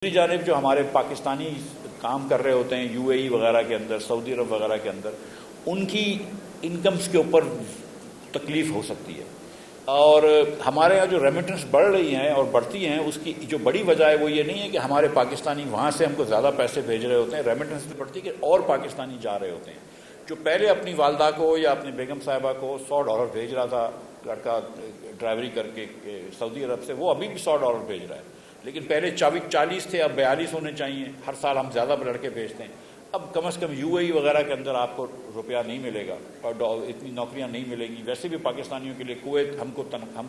دوسری جانب جو ہمارے پاکستانی کام کر رہے ہوتے ہیں یو اے ای وغیرہ کے اندر، سعودی عرب وغیرہ کے اندر، ان کی انکمز کے اوپر تکلیف ہو سکتی ہے. اور ہمارے یہاں جو ریمیٹنس بڑھ رہی ہیں اور بڑھتی ہیں، اس کی جو بڑی وجہ ہے وہ یہ نہیں ہے کہ ہمارے پاکستانی وہاں سے ہم کو زیادہ پیسے بھیج رہے ہوتے ہیں. ریمیٹنس بھی بڑھتی ہے کہ اور پاکستانی جا رہے ہوتے ہیں جو پہلے اپنی والدہ کو یا اپنی بیگم صاحبہ کو $100 بھیج رہا تھا لڑکا ڈرائیوری کر کے سعودی عرب سے، وہ ابھی بھی $100 بھیج رہا ہے. لیکن پہلے 40 تھے، اب 42 ہونے چاہیے. ہر سال ہم زیادہ لڑکے بھیجتے ہیں. اب کم از کم یو اے ای وغیرہ کے اندر آپ کو روپیہ نہیں ملے گا اور اتنی نوکریاں نہیں ملیں گی. ویسے بھی پاکستانیوں کے لیے کویت ہم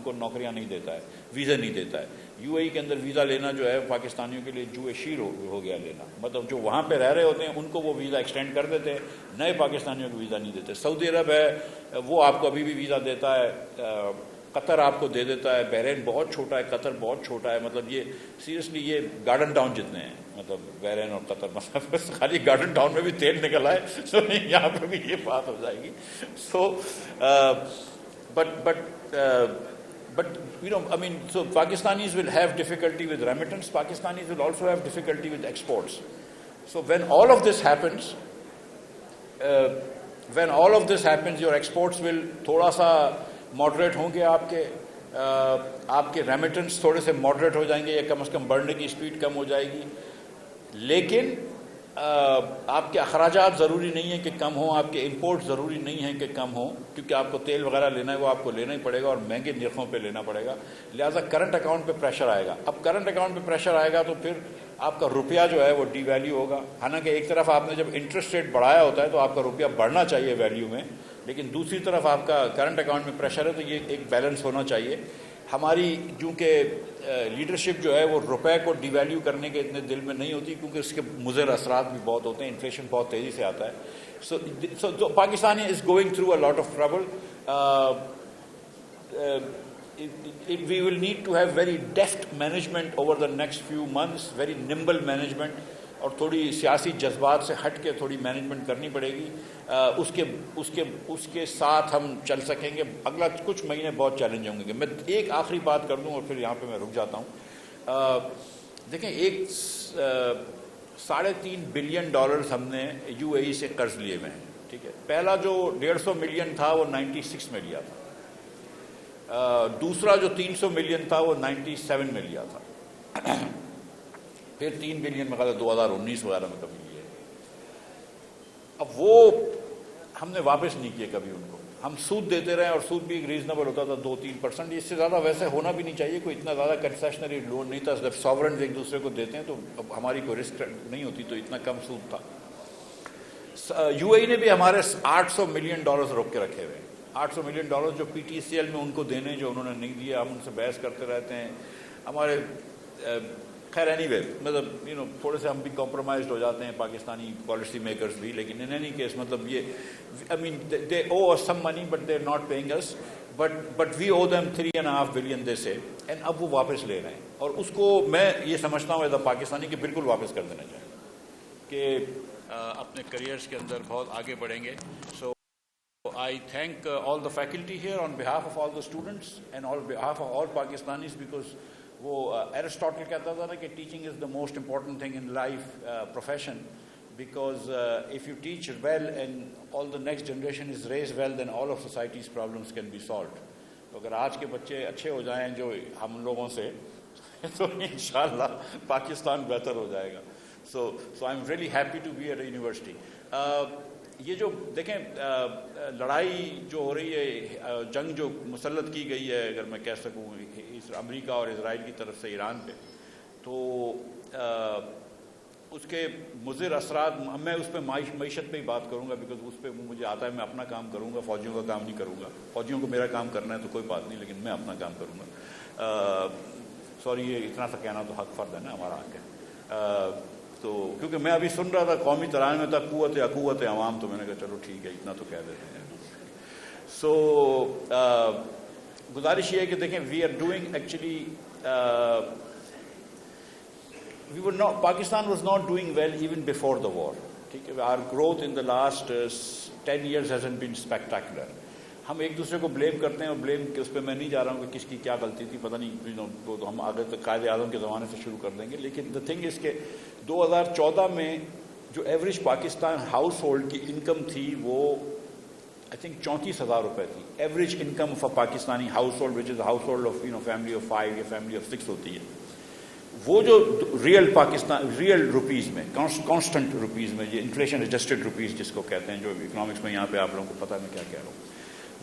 کو نوکریاں نہیں دیتا ہے، ویزا نہیں دیتا ہے. یو اے ای کے اندر ویزا لینا جو ہے پاکستانیوں کے لیے جوئے شیر ہو گیا لینا. مطلب جو وہاں پہ رہ رہے ہوتے ہیں ان کو وہ ویزا ایکسٹینڈ کر دیتے ہیں، نئے پاکستانیوں کو ویزا نہیں دیتے. سعودی عرب ہے وہ آپ کو ابھی بھی ویزا دیتا ہے، قطر آپ کو دے دیتا ہے. بحرین بہت چھوٹا ہے، قطر بہت چھوٹا ہے. مطلب یہ سیریسلی یہ گارڈن ٹاؤن جتنے ہیں، مطلب بحرین اور قطر. مطلب خالی گارڈن ٹاؤن میں بھی تیل نکل آئے تو یہاں پہ بھی یہ بات ہو جائے گی. سو but I mean, so Pakistanis will have difficulty with remittance. Pakistanis will also have difficulty with exports. So when all of this happens, your exports will تھوڑا سا ماڈریٹ ہوں گے. آپ کے ریمیٹنس تھوڑے سے ماڈریٹ ہو جائیں گے یا کم از کم بڑھنے کی اسپیڈ کم ہو جائے گی. لیکن آپ کے اخراجات ضروری نہیں ہیں کہ کم ہوں، آپ کے امپورٹ ضروری نہیں ہیں کہ کم ہوں، کیونکہ آپ کو تیل وغیرہ لینا ہے وہ آپ کو لینا ہی پڑے گا اور مہنگے نرخوں پہ لینا پڑے گا. لہٰذا کرنٹ اکاؤنٹ پہ پریشر آئے گا. اب کرنٹ اکاؤنٹ پہ پریشر آئے گا تو پھر آپ کا روپیہ جو ہے وہ ڈی ویلیو ہوگا. حالانکہ ایک طرف آپ نے جب انٹرسٹ ریٹ بڑھایا ہوتا ہے تو آپ کا روپیہ بڑھنا چاہیے ویلیو میں، لیکن دوسری طرف آپ کا کرنٹ اکاؤنٹ میں پریشر ہے تو یہ ایک بیلنس ہونا چاہیے. ہماری چونکہ لیڈرشپ جو ہے وہ روپے کو ڈی ویلیو کرنے کے اتنے دل میں نہیں ہوتی، کیونکہ اس کے مضر اثرات بھی بہت ہوتے ہیں. انفلیشن بہت تیزی سے آتا ہے. So Pakistan is going through a lot of trouble. We will need to have very deft management over the next few months, very nimble management, اور تھوڑی سیاسی جذبات سے ہٹ کے تھوڑی مینجمنٹ کرنی پڑے گی. اس کے ساتھ ہم چل سکیں گے. اگلا کچھ مہینے بہت چیلنج ہوں گے. میں ایک آخری بات کر دوں اور پھر یہاں پہ میں رک جاتا ہوں. دیکھیں، ایک $3.5 بلین ہم نے یو اے ای سے قرض لیے ہوئے ہیں. ٹھیک ہے، پہلا جو 150 ملین تھا وہ 96 میں لیا تھا. دوسرا جو 300 ملین تھا وہ 97 میں لیا تھا. پھر 3 بلین میں 2019 وغیرہ میں کبھی لیے. اب وہ ہم نے واپس نہیں کیے کبھی ان کو. ہم سود دیتے رہے اور سود بھی ایک ریزنیبل ہوتا تھا 2-3%. اس سے زیادہ ویسے ہونا بھی نہیں چاہیے. کوئی اتنا زیادہ کنسیشنری لون نہیں تھا. جب ساورنز ایک دوسرے کو دیتے ہیں تو اب ہماری کوئی رسک نہیں ہوتی، تو اتنا کم سود تھا. یو اے ای نے بھی ہمارے $800 ملین روک کے رکھے ہوئے. $800 ملین جو پی ٹی سی ایل میں ان کو دینے جو انہوں نے نہیں دیا. ہم ان سے بحث کرتے رہتے ہیں. ہمارے خیر اینی وے، مطلب تھوڑے سے ہم بھی کمپرومائزڈ ہو جاتے ہیں پاکستانی پالیسی میکرز بھی. لیکن ان اینی کیس مطلب یہ آئی مین دے او us some money but they are not paying us, but we owe them $3.5 billion they say, and اب وہ واپس لے رہے ہیں. اور اس کو میں یہ سمجھتا ہوں ایز اے پاکستانی کہ بالکل واپس کر دینا چاہیے کہ اپنے کریئرس کے اندر بہت آگے بڑھیں گے. سو I thank all the faculty here on behalf of all the students and on behalf of all Pakistanis, because وہ ایرسٹاٹل کہتا تھا نا کہ teaching is the most important thing in life profession, because if you teach well and all the next generation is raised well, then all of society's problems can be solved. تو اگر آج کے بچے اچھے ہو جائیں جو ہم لوگوں سے تو انشاءاللہ پاکستان بہتر ہو جائے گا. So I'm really happy to be at a university. یہ جو دیکھیں لڑائی جو ہو رہی ہے، جنگ جو مسلط کی گئی ہے اگر میں کہہ سکوں امریکہ اور اسرائیل کی طرف سے ایران پہ، تو اس کے مضر اثرات، میں اس پہ معیشت پہ ہی بات کروں گا بیکاز اس پہ مجھے آتا ہے. میں اپنا کام کروں گا، فوجیوں کا کام نہیں کروں گا. فوجیوں کو میرا کام کرنا ہے تو کوئی بات نہیں، لیکن میں اپنا کام کروں گا. سوری، یہ اتنا سا کہنا تو حق فرض ہے نا، ہمارا حق ہے. تو کیونکہ میں ابھی سن رہا تھا قومی ترانے میں تھا قوت عوام، تو میں نے کہا چلو ٹھیک ہے اتنا تو کہہ دیتے ہیں. سو گزارش یہ ہے کہ دیکھیں we are doing actually Pakistan was not doing well even before the war. ٹھیک ہے، our growth in the last 10 years hasn't been spectacular. ہم ایک دوسرے کو بلیم کرتے ہیں، اور بلیم کے اس پہ میں نہیں جا رہا ہوں کہ کس کی کیا غلطی تھی، پتہ نہیں وہ تو ہم آگے تک قائد اعظم کے زمانے سے شروع کر دیں گے. لیکن دا تھنگ اس کے 2014 میں جو ایوریج پاکستان ہاؤس ہولڈ کی انکم تھی وہ آئی تھنک 34,000 روپے تھی. Average income of a Pakistani house hold which is house hold of family of 5 یا فیملی آف 6 ہوتی ہے. وہ جو ریئل پاکستان ریئل روپیز میں کانسٹنٹ روپیز میں، یہ انفلیشن ایڈجسٹڈ روپیز جس کو کہتے ہیں، جو اکنامکس میں یہاں پہ آپ لوگوں کو پتہ میں کیا کہہ رہا ہوں،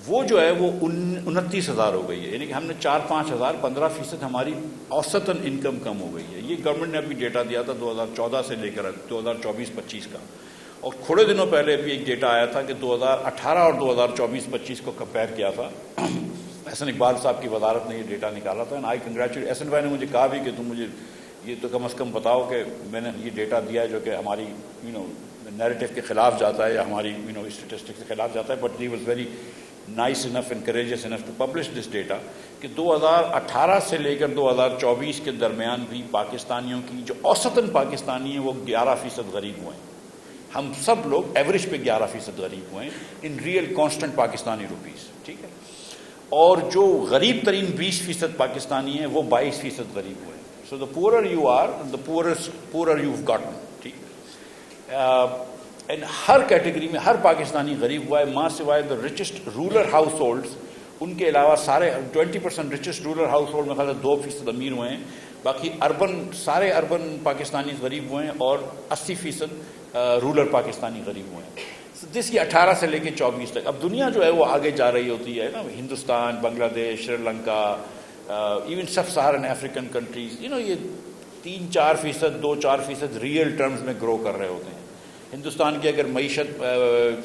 وہ جو ہے وہ 29,000 ہو گئی ہے. یعنی کہ ہم نے 4-5 ہزار 15% ہماری اوسطاً انکم کم ہو گئی ہے. یہ گورنمنٹ نے ابھی ڈیٹا دیا تھا 2014 سے لے کر 2024-25 کا. اور تھوڑے دنوں پہلے بھی ایک ڈیٹا آیا تھا کہ 2018 اور 2024-25 کو کمپیئر کیا تھا. احسن اقبال صاحب کی وزارت نے یہ ڈیٹا نکالا تھا. آئی کنگریچولیٹ احسن بھائی نے مجھے کہا بھی کہ تم مجھے یہ تو کم از کم بتاؤ کہ میں نے یہ ڈیٹا دیا ہے جو کہ ہماری نیریٹو کے خلاف جاتا ہے یا ہماری اسٹیٹسٹکس کے خلاف جاتا ہے. But he was very nice enough and courageous enough to publish this data کہ 2018 سے لے کر 2024 کے درمیان بھی پاکستانیوں کی جو اوسطاً پاکستانی ہیں وہ 11% غریب ہوئے ہیں. ہم سب لوگ ایوریج پہ 11% غریب ہوئے ہیں in real constant Pakistani rupees. ٹھیک ہے. اور جو غریب ترین 20% پاکستانی ہیں وہ 22% غریب ہوئے ہیں. So the poorer you are the poorer you have gotten. ٹھیک. اینڈ ہر کیٹیگری میں ہر پاکستانی غریب ہوا ہے ماں سوائے the richest rural households. ان کے علاوہ سارے 20% ریچسٹ رولر ہاؤس ہولڈ میں خیال 2% امیر ہوئے ہیں. باقی سارے اربن پاکستانی غریب ہوئے ہیں اور 80% رولر پاکستانی غریب ہوئے ہیں. جس کی 18 سے لے کے 24 تک. اب دنیا جو ہے وہ آگے جا رہی ہوتی ہے نا. ہندوستان، بنگلہ دیش، سری لنکا، ایون سب سہارن افریقن کنٹریز یہ 3-4%، 2-4% ریئل ٹرمز میں گرو کر رہے ہوتے ہیں. ہندوستان کی اگر معیشت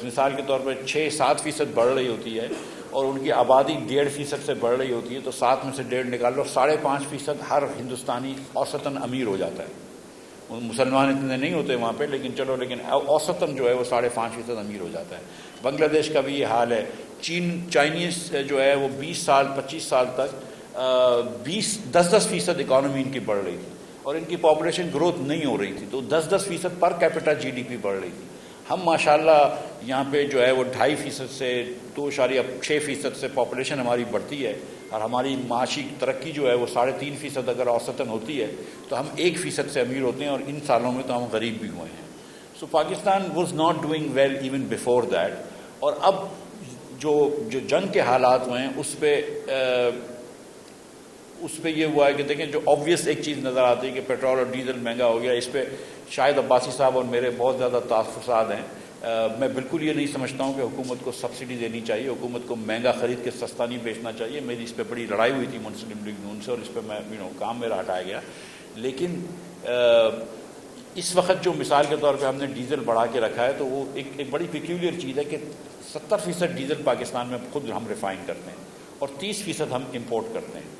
مثال کے طور پر 6-7% بڑھ رہی ہوتی ہے اور ان کی آبادی 1.5% سے بڑھ رہی ہوتی ہے تو 7 میں سے 1.5 نکال لو، 5.5% ہر ہندوستانی اوسطاً امیر ہو جاتا ہے. مسلمان اتنے نہیں ہوتے وہاں پہ، لیکن اوسطاً جو ہے وہ 5.5% امیر ہو جاتا ہے. بنگلہ دیش کا بھی یہ حال ہے. چائنیز جو ہے وہ 20-25 سال تک 10% اکانومی ان کی بڑھ رہی تھی اور ان کی پاپولیشن گروتھ نہیں ہو رہی تھی، تو 10% پر کیپٹا GDP بڑھ رہی تھی. ہم ماشاءاللہ یہاں پہ جو ہے وہ 2.5% سے 2.6% سے پاپولیشن ہماری بڑھتی ہے اور ہماری معاشی ترقی جو ہے وہ 3.5% اگر اوسطاً ہوتی ہے تو ہم 1% سے امیر ہوتے ہیں اور ان سالوں میں تو ہم غریب بھی ہوئے ہیں. So Pakistan was not doing well even before that. اور اب جو جنگ کے حالات ہوئے ہیں اس پہ یہ ہوا ہے کہ دیکھیں جو آبویس ایک چیز نظر آتی ہے کہ پیٹرول اور ڈیزل مہنگا ہو گیا. اس پہ شاید عباسی صاحب اور میرے بہت زیادہ تحفظات ہیں. میں بالکل یہ نہیں سمجھتا ہوں کہ حکومت کو سبسڈی دینی چاہیے، حکومت کو مہنگا خرید کے سستا نہیں بیچنا چاہیے. میری اس پہ بڑی لڑائی ہوئی تھی مسلم لیگ نون سے اور اس پہ میں کام میرا ہٹایا گیا. لیکن اس وقت جو مثال کے طور پہ ہم نے ڈیزل بڑھا کے رکھا ہے تو وہ ایک بڑی پیکیولر چیز ہے کہ 70% ڈیزل پاکستان میں خود ہم ریفائن کرتے ہیں اور 30% ہم امپورٹ کرتے ہیں.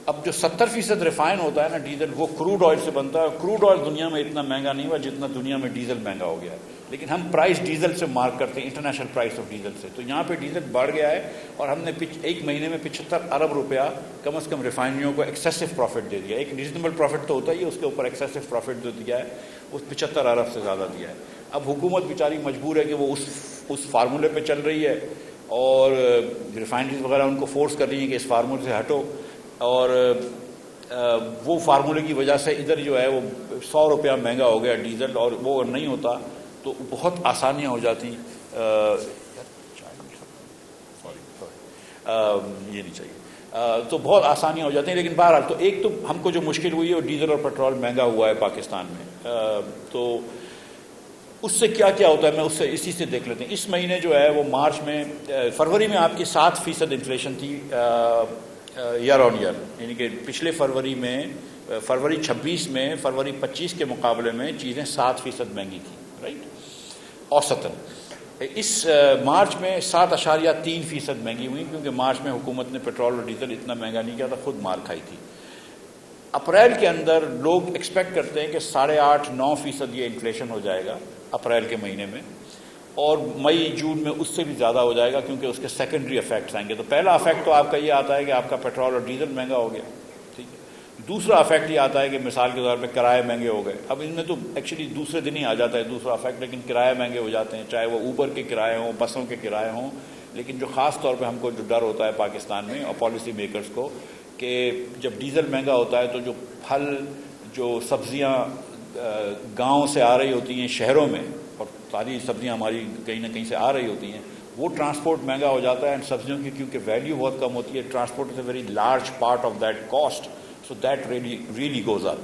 اب جو 70% ریفائن ہوتا ہے نا ڈیزل، وہ کروڈ آئل سے بنتا ہے. کروڈ آئل دنیا میں اتنا مہنگا نہیں ہوا جتنا دنیا میں ڈیزل مہنگا ہو گیا ہے. لیکن ہم پرائس ڈیزل سے مارک کرتے ہیں، انٹرنیشنل پرائس آف ڈیزل سے. تو یہاں پہ ڈیزل بڑھ گیا ہے اور ہم نے ایک مہینے میں 75 ارب روپیہ کم از کم ریفائنریوں کو ایکسیسو پروفٹ دے دیا. ایک ریزنیبل پروفٹ تو ہوتا ہی ہے، اس کے اوپر ایکسیسو پروفٹ جو دیا ہے وہ 75 ارب سے زیادہ دیا ہے. اب حکومت بیچاری مجبور ہے کہ وہ اس فارمولے پہ چل رہی ہے اور ریفائنریز وغیرہ ان کو فورس کر رہی ہیں کہ اس فارمولے سے ہٹو. اور وہ فارمولے کی وجہ سے ادھر جو ہے وہ 100 روپیہ مہنگا ہو گیا ڈیزل. اور وہ نہیں ہوتا تو بہت آسانیاں ہو جاتی. یہ نہیں چاہیے تو بہت آسانیاں ہو جاتی ہیں. لیکن بہرحال تو ایک تو ہم کو جو مشکل ہوئی ہے وہ ڈیزل اور پیٹرول مہنگا ہوا ہے پاکستان میں. تو اس سے کیا کیا ہوتا ہے میں اسی سے دیکھ لیتے ہیں. اس مہینے جو ہے وہ مارچ میں فروری میں آپ کی 7% انفلیشن تھی ایئر آن ایئر. یعنی کہ پچھلے فروری 26 میں فروری 25 کے مقابلے میں چیزیں 7% مہنگی تھیں، رائٹ، اوسطاً. اس مارچ میں 7.3% مہنگی ہوئی کیونکہ مارچ میں حکومت نے پیٹرول اور ڈیزل اتنا مہنگا نہیں کیا تھا، خود مار کھائی تھی. اپریل کے اندر لوگ ایکسپیکٹ کرتے ہیں کہ 8.5-9% یہ انفلیشن ہو جائے گا اپریل کے مہینے میں، اور مئی جون میں اس سے بھی زیادہ ہو جائے گا کیونکہ اس کے سیکنڈری افیکٹس آئیں گے. تو پہلا افیکٹ تو آپ کا یہ آتا ہے کہ آپ کا پیٹرول اور ڈیزل مہنگا ہو گیا، ٹھیک ہے. دوسرا افیکٹ یہ آتا ہے کہ مثال کے طور پہ کرائے مہنگے ہو گئے. اب ان میں تو ایکچولی دوسرے دن ہی آ جاتا ہے دوسرا افیکٹ، لیکن کرائے مہنگے ہو جاتے ہیں، چاہے وہ اوبر کے کرائے ہوں، بسوں کے کرائے ہوں لیکن جو خاص طور پہ ہم کو جو ڈر ہوتا ہے پاکستان میں اور پالیسی میکرز کو کہ جب ڈیزل مہنگا ہوتا ہے تو جو پھل جو سبزیاں گاؤں سے آ رہی ہوتی ہیں شہروں میں، اور ساری سبزیاں ہماری کہیں نہ کہیں سے آ رہی ہوتی ہیں، وہ ٹرانسپورٹ مہنگا ہو جاتا ہے، اینڈ سبزیوں کی کیونکہ ویلیو بہت کم ہوتی ہے، transport is a very large part of that cost, so that really goes up.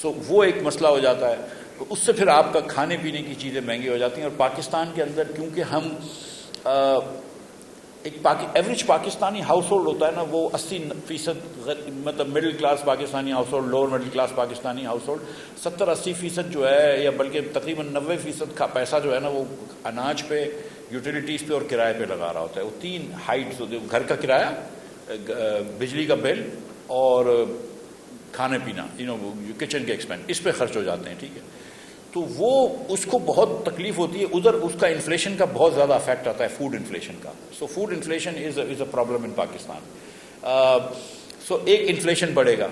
So وہ ایک مسئلہ ہو جاتا ہے. تو اس سے پھر آپ کا کھانے پینے کی چیزیں مہنگی ہو جاتی ہیں. اور پاکستان کے اندر کیونکہ ہم ایک ایوریج پاکستانی ہاؤس ہولڈ ہوتا ہے نا، وہ 80% مطلب middle class Pakistani house hold, lower middle class Pakistani house hold 70-80% جو ہے، یا بلکہ تقریباً 90% کا پیسہ جو ہے نا وہ اناج پہ، یوٹیلیٹیز پہ اور کرائے پہ لگا رہا ہوتا ہے. وہ تین ہائٹس ہوتے ہیں: گھر کا کرایہ، بجلی کا بل اور کھانے پینا، کچن کے ایکسپینس، اس پہ خرچ ہو جاتے ہیں. ٹھیک ہے، تو وہ اس کو بہت تکلیف ہوتی ہے. ادھر اس کا انفلیشن کا بہت زیادہ افیکٹ آتا ہے، فوڈ انفلیشن کا. So food inflation is a problem in Pakistan. So ایک انفلیشن بڑھے گا.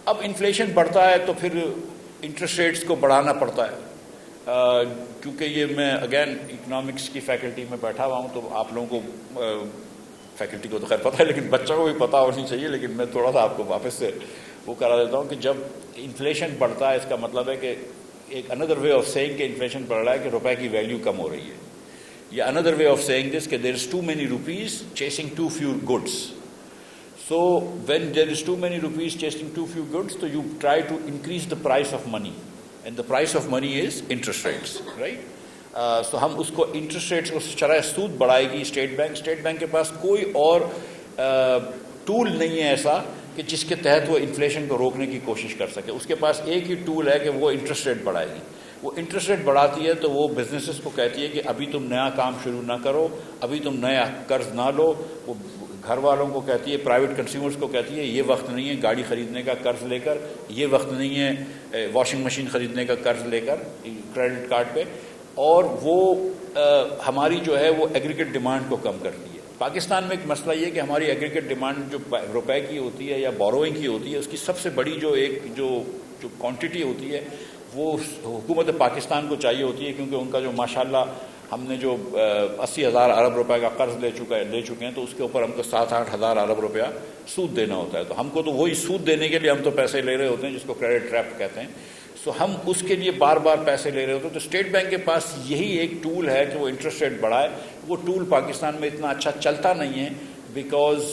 اب انفلیشن بڑھتا ہے تو پھر انٹرسٹ ریٹس کو بڑھانا پڑتا ہے. کیونکہ یہ میں اگین اکنامکس کی فیکلٹی میں بیٹھا ہوا ہوں، تو آپ لوگوں کو فیکلٹی کو تو خیر پتہ ہے، لیکن بچوں کو بھی پتہ ہونی چاہیے. لیکن میں تھوڑا سا آپ کو واپس سے وہ کرا دیتا ہوں کہ جب انفلیشن بڑھتا ہے، اس کا مطلب ہے کہ ایک اندر وے آف سیئنگ کہ انفلیشن بڑھ رہا ہے کہ روپے کی ویلیو کم ہو رہی ہے. یا اندر وے آف سیئنگ دس کہ there is too many rupees chasing too few goods. So when there is too many rupees chasing too few goods, تو you try to increase the price of money, and the price of money is interest rates, right. So ہم اس کو interest rates کو شرح سود بڑھائے گی state bank. State bank کے پاس کوئی اور ٹول نہیں ہے ایسا کہ جس کے تحت وہ انفلیشن کو روکنے کی کوشش کر سکے. اس کے پاس ایک ہی ٹول ہے کہ وہ انٹرسٹ ریٹ بڑھائے گی. وہ انٹرسٹ ریٹ بڑھاتی ہے تو وہ بزنسز کو کہتی ہے کہ ابھی تم نیا کام شروع نہ کرو، ابھی تم نیا قرض نہ لو. وہ گھر والوں کو کہتی ہے، پرائیویٹ کنزیومرز کو کہتی ہے یہ وقت نہیں ہے گاڑی خریدنے کا قرض لے کر، یہ وقت نہیں ہے واشنگ مشین خریدنے کا قرض لے کر کریڈٹ کارڈ پہ. اور وہ ہماری جو ہے وہ ایگریگیٹ ڈیمانڈ کو کم کرتی ہے. پاکستان میں ایک مسئلہ یہ ہے کہ ہماری ایگریگیٹ ڈیمانڈ جو روپے کی ہوتی ہے یا بوروئنگ کی ہوتی ہے، اس کی سب سے بڑی جو کوانٹٹی ہوتی ہے وہ حکومت پاکستان کو چاہیے ہوتی ہے، کیونکہ ان کا جو ماشاءاللہ ہم نے جو 80,000 ارب روپے کا قرض لے چکے ہیں، تو اس کے اوپر ہم کو 7-8 ہزار ارب روپیہ سود دینا ہوتا ہے. تو ہم کو تو وہی سود دینے کے لیے ہم تو پیسے لے رہے ہوتے ہیں، جس کو کریڈٹ ٹریپ کہتے ہیں. سو ہم اس کے لیے بار بار پیسے لے رہے ہوتے ہیں. تو اسٹیٹ بینک کے پاس یہی ایک ٹول ہے کہ وہ انٹرسٹ ریٹ بڑھائے. وہ ٹول پاکستان میں اتنا اچھا چلتا نہیں ہے، بیکاز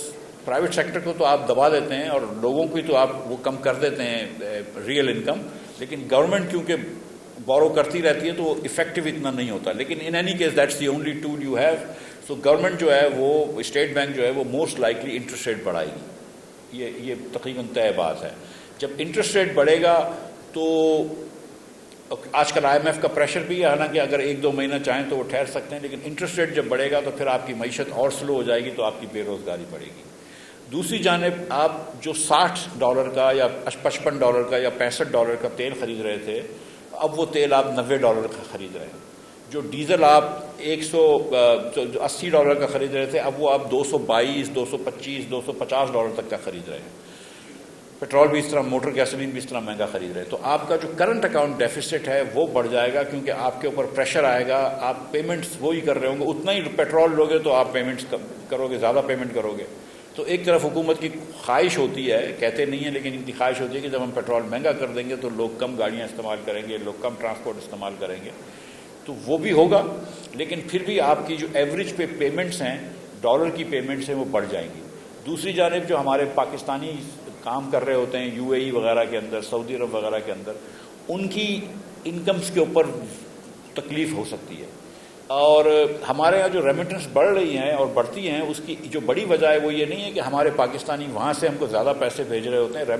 پرائیویٹ سیکٹر کو تو آپ دبا دیتے ہیں اور لوگوں کی تو آپ وہ کم کر دیتے ہیں ریئل انکم، لیکن گورنمنٹ کیونکہ بورو کرتی رہتی ہے تو وہ افیکٹو اتنا نہیں ہوتا. لیکن in any case that's the only tool you have. So government جو ہے وہ اسٹیٹ بینک جو ہے وہ موسٹ لائکلی انٹرسٹ ریٹ بڑھائے گی. یہ تقریباً طے بات ہے. جب انٹرسٹ ریٹ بڑھے گا تو آج کل IMF کا پریشر بھی ہے، حالانکہ اگر 1-2 مہینہ چاہیں تو وہ ٹھہر سکتے ہیں، لیکن انٹرسٹ ریٹ جب بڑھے گا تو پھر آپ کی معیشت اور سلو ہو جائے گی، تو آپ کی بے روزگاری بڑھے گی. دوسری جانب آپ جو $60 کا یا $55 کا یا $65 کا تیل خرید رہے تھے، اب وہ تیل آپ $90 کا خرید رہے ہیں. جو ڈیزل آپ $80 کا خرید رہے تھے، اب وہ آپ $222, $225, $250 تک کا خرید رہے ہیں. پیٹرول بھی اس طرح، موٹر گیسولین بھی اس طرح مہنگا خرید رہے ہیں. تو آپ کا جو کرنٹ اکاؤنٹ ڈیفیسٹ ہے وہ بڑھ جائے گا، کیونکہ آپ کے اوپر پریشر آئے گا. آپ پیمنٹس وہی کر رہے ہوں گے، اتنا ہی پیٹرول لوگے تو آپ پیمنٹس کرو گے، زیادہ پیمنٹ کرو گے. تو ایک طرف حکومت کی خواہش ہوتی ہے، کہتے نہیں ہیں لیکن ان کی خواہش ہوتی ہے کہ جب ہم پیٹرول مہنگا کر دیں گے تو لوگ کم گاڑیاں استعمال کریں گے، لوگ کم ٹرانسپورٹ استعمال کریں گے. تو وہ بھی ہوگا، لیکن پھر بھی آپ کی جو ایوریج پہ پیمنٹس ہیں، ڈالر کی پیمنٹس ہیں، وہ بڑھ جائیں گی. دوسری جانب جو ہمارے پاکستانی کام کر رہے ہوتے ہیں UAE وغیرہ کے اندر، سعودی عرب وغیرہ کے اندر، ان کی انکمز کے اوپر تکلیف ہو سکتی ہے. اور ہمارے یہاں جو ریمیٹنس بڑھ رہی ہیں اور بڑھتی ہیں، اس کی جو بڑی وجہ ہے وہ یہ نہیں ہے کہ ہمارے پاکستانی وہاں سے ہم کو زیادہ پیسے بھیج رہے ہوتے ہیں.